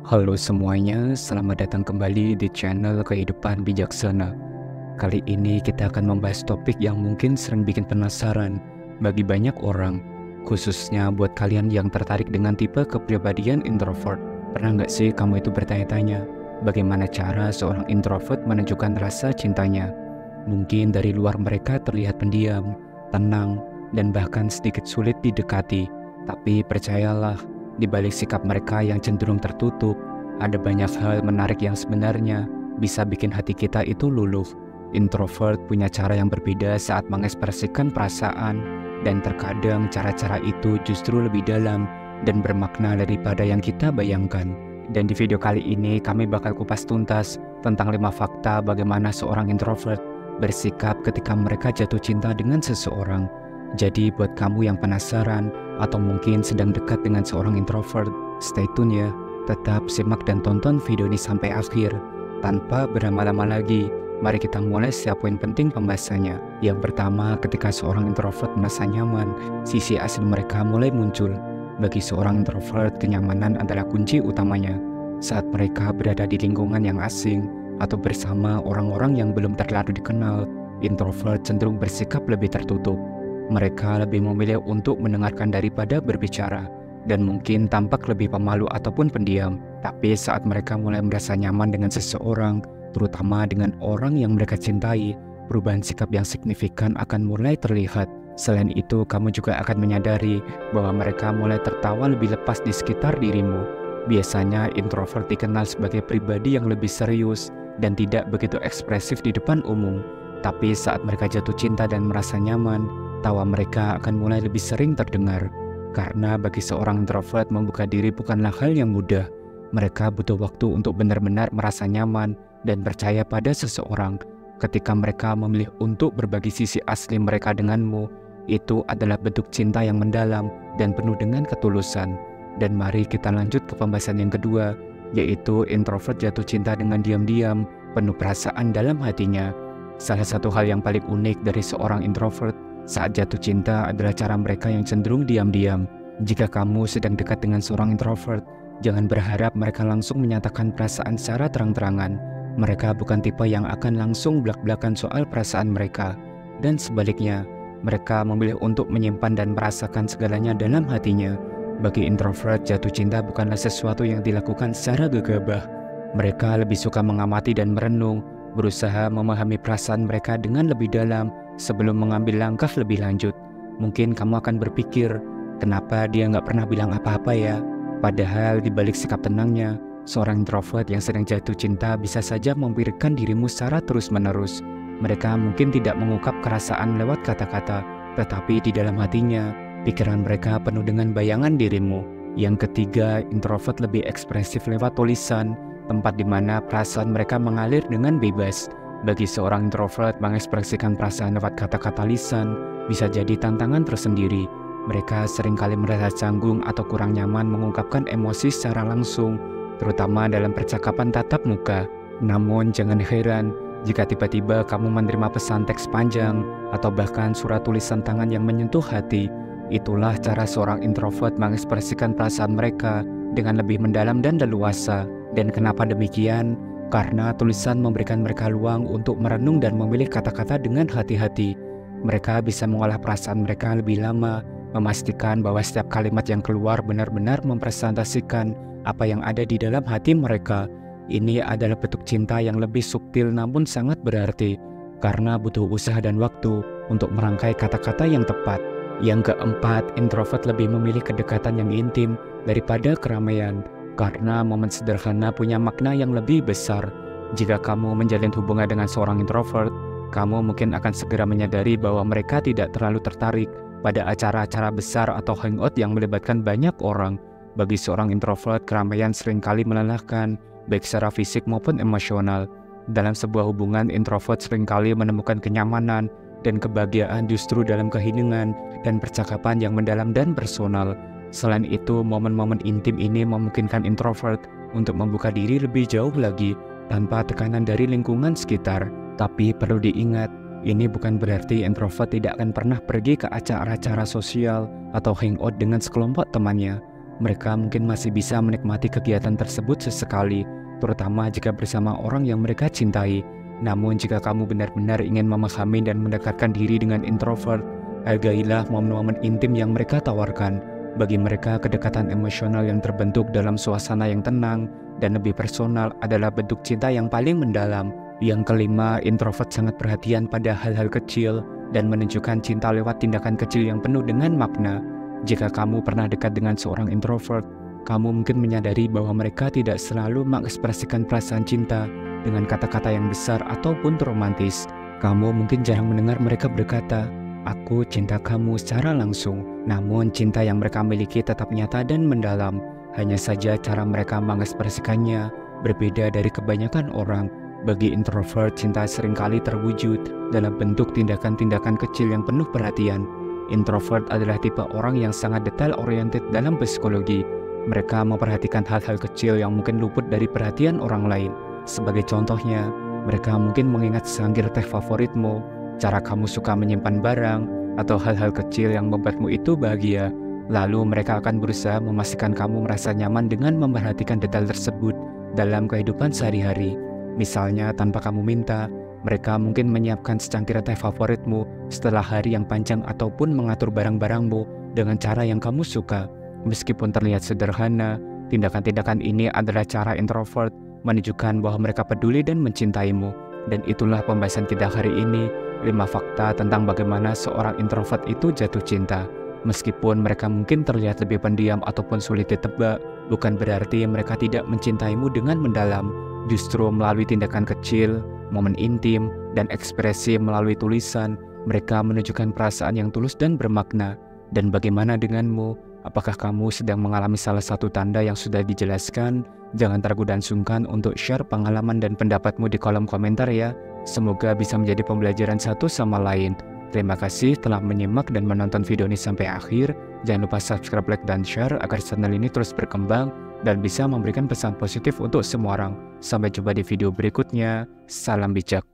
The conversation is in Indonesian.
Halo semuanya, selamat datang kembali di channel Kehidupan Bijaksana. Kali ini kita akan membahas topik yang mungkin sering bikin penasaran bagi banyak orang, khususnya buat kalian yang tertarik dengan tipe kepribadian introvert. Pernah nggak sih kamu itu bertanya-tanya, bagaimana cara seorang introvert menunjukkan rasa cintanya? Mungkin dari luar mereka terlihat pendiam, tenang, dan bahkan sedikit sulit didekati. Tapi percayalah, di balik sikap mereka yang cenderung tertutup, ada banyak hal menarik yang sebenarnya bisa bikin hati kita itu luluh. Introvert punya cara yang berbeda saat mengekspresikan perasaan, dan terkadang cara-cara itu justru lebih dalam dan bermakna daripada yang kita bayangkan. Dan di video kali ini kami bakal kupas tuntas tentang 5 fakta bagaimana seorang introvert bersikap ketika mereka jatuh cinta dengan seseorang. Jadi buat kamu yang penasaran atau mungkin sedang dekat dengan seorang introvert, stay tune ya. Tetap simak dan tonton video ini sampai akhir. Tanpa berlama-lama lagi, mari kita mulai setiap poin penting pembahasannya. Yang pertama, ketika seorang introvert merasa nyaman, sisi asli mereka mulai muncul. Bagi seorang introvert, kenyamanan adalah kunci utamanya. Saat mereka berada di lingkungan yang asing atau bersama orang-orang yang belum terlalu dikenal, introvert cenderung bersikap lebih tertutup. Mereka lebih memilih untuk mendengarkan daripada berbicara, dan mungkin tampak lebih pemalu ataupun pendiam. Tapi saat mereka mulai merasa nyaman dengan seseorang, terutama dengan orang yang mereka cintai, perubahan sikap yang signifikan akan mulai terlihat. Selain itu, kamu juga akan menyadari bahwa mereka mulai tertawa lebih lepas di sekitar dirimu. Biasanya introvert dikenal sebagai pribadi yang lebih serius dan tidak begitu ekspresif di depan umum. Tapi saat mereka jatuh cinta dan merasa nyaman, tawa mereka akan mulai lebih sering terdengar. Karena bagi seorang introvert, membuka diri bukanlah hal yang mudah. Mereka butuh waktu untuk benar-benar merasa nyaman dan percaya pada seseorang. Ketika mereka memilih untuk berbagi sisi asli mereka denganmu, itu adalah bentuk cinta yang mendalam dan penuh dengan ketulusan. Dan mari kita lanjut ke pembahasan yang kedua, yaitu introvert jatuh cinta dengan diam-diam, penuh perasaan dalam hatinya. Salah satu hal yang paling unik dari seorang introvert saat jatuh cinta adalah cara mereka yang cenderung diam-diam. Jika kamu sedang dekat dengan seorang introvert, jangan berharap mereka langsung menyatakan perasaan secara terang-terangan. Mereka bukan tipe yang akan langsung belak-belakan soal perasaan mereka. Dan sebaliknya, mereka memilih untuk menyimpan dan merasakan segalanya dalam hatinya. Bagi introvert, jatuh cinta bukanlah sesuatu yang dilakukan secara gegabah. Mereka lebih suka mengamati dan merenung, berusaha memahami perasaan mereka dengan lebih dalam sebelum mengambil langkah lebih lanjut. Mungkin kamu akan berpikir, kenapa dia nggak pernah bilang apa-apa ya? Padahal di balik sikap tenangnya, seorang introvert yang sedang jatuh cinta bisa saja memberikan dirimu secara terus-menerus. Mereka mungkin tidak mengungkap perasaan lewat kata-kata, tetapi di dalam hatinya, pikiran mereka penuh dengan bayangan dirimu. Yang ketiga, introvert lebih ekspresif lewat tulisan, tempat di mana perasaan mereka mengalir dengan bebas. Bagi seorang introvert, mengekspresikan perasaan lewat kata-kata lisan bisa jadi tantangan tersendiri. Mereka seringkali merasa canggung atau kurang nyaman mengungkapkan emosi secara langsung, terutama dalam percakapan tatap muka. Namun jangan heran jika tiba-tiba kamu menerima pesan teks panjang atau bahkan surat tulisan tangan yang menyentuh hati. Itulah cara seorang introvert mengekspresikan perasaan mereka dengan lebih mendalam dan leluasa. Dan kenapa demikian? Karena tulisan memberikan mereka luang untuk merenung dan memilih kata-kata dengan hati-hati. Mereka bisa mengolah perasaan mereka lebih lama, memastikan bahwa setiap kalimat yang keluar benar-benar mempresentasikan apa yang ada di dalam hati mereka. Ini adalah bentuk cinta yang lebih subtil namun sangat berarti, karena butuh usaha dan waktu untuk merangkai kata-kata yang tepat. Yang keempat, introvert lebih memilih kedekatan yang intim daripada keramaian. Karena momen sederhana punya makna yang lebih besar. Jika kamu menjalin hubungan dengan seorang introvert, kamu mungkin akan segera menyadari bahwa mereka tidak terlalu tertarik pada acara-acara besar atau hangout yang melibatkan banyak orang. Bagi seorang introvert, keramaian seringkali melelahkan, baik secara fisik maupun emosional. Dalam sebuah hubungan, introvert seringkali menemukan kenyamanan dan kebahagiaan justru dalam keheningan dan percakapan yang mendalam dan personal. Selain itu, momen-momen intim ini memungkinkan introvert untuk membuka diri lebih jauh lagi tanpa tekanan dari lingkungan sekitar. Tapi perlu diingat, ini bukan berarti introvert tidak akan pernah pergi ke acara-acara sosial atau hangout dengan sekelompok temannya. Mereka mungkin masih bisa menikmati kegiatan tersebut sesekali, terutama jika bersama orang yang mereka cintai. Namun jika kamu benar-benar ingin memahami dan mendekatkan diri dengan introvert, hargailah momen-momen intim yang mereka tawarkan. Bagi mereka, kedekatan emosional yang terbentuk dalam suasana yang tenang dan lebih personal adalah bentuk cinta yang paling mendalam. Yang kelima, introvert sangat perhatian pada hal-hal kecil dan menunjukkan cinta lewat tindakan kecil yang penuh dengan makna. Jika kamu pernah dekat dengan seorang introvert, kamu mungkin menyadari bahwa mereka tidak selalu mengekspresikan perasaan cinta dengan kata-kata yang besar ataupun romantis. Kamu mungkin jarang mendengar mereka berkata, "Aku cinta kamu" secara langsung. Namun cinta yang mereka miliki tetap nyata dan mendalam. Hanya saja cara mereka mengekspresikannya berbeda dari kebanyakan orang. Bagi introvert, cinta seringkali terwujud dalam bentuk tindakan-tindakan kecil yang penuh perhatian. Introvert adalah tipe orang yang sangat detail-oriented dalam psikologi. Mereka memperhatikan hal-hal kecil yang mungkin luput dari perhatian orang lain. Sebagai contohnya, mereka mungkin mengingat secangkir teh favoritmu, cara kamu suka menyimpan barang, atau hal-hal kecil yang membuatmu itu bahagia. Lalu mereka akan berusaha memastikan kamu merasa nyaman dengan memperhatikan detail tersebut dalam kehidupan sehari-hari. Misalnya tanpa kamu minta, mereka mungkin menyiapkan secangkir teh favoritmu setelah hari yang panjang ataupun mengatur barang-barangmu dengan cara yang kamu suka. Meskipun terlihat sederhana, tindakan-tindakan ini adalah cara introvert menunjukkan bahwa mereka peduli dan mencintaimu. Dan itulah pembahasan kita hari ini, 5 fakta tentang bagaimana seorang introvert itu jatuh cinta. Meskipun mereka mungkin terlihat lebih pendiam ataupun sulit ditebak, bukan berarti mereka tidak mencintaimu dengan mendalam. Justru melalui tindakan kecil, momen intim, dan ekspresi melalui tulisan, mereka menunjukkan perasaan yang tulus dan bermakna. Dan bagaimana denganmu? Apakah kamu sedang mengalami salah satu tanda yang sudah dijelaskan? Jangan ragu dan sungkan untuk share pengalaman dan pendapatmu di kolom komentar ya. Semoga bisa menjadi pembelajaran satu sama lain. Terima kasih telah menyimak dan menonton video ini sampai akhir. Jangan lupa subscribe, like, dan share agar channel ini terus berkembang dan bisa memberikan pesan positif untuk semua orang. Sampai jumpa di video berikutnya. Salam bijak.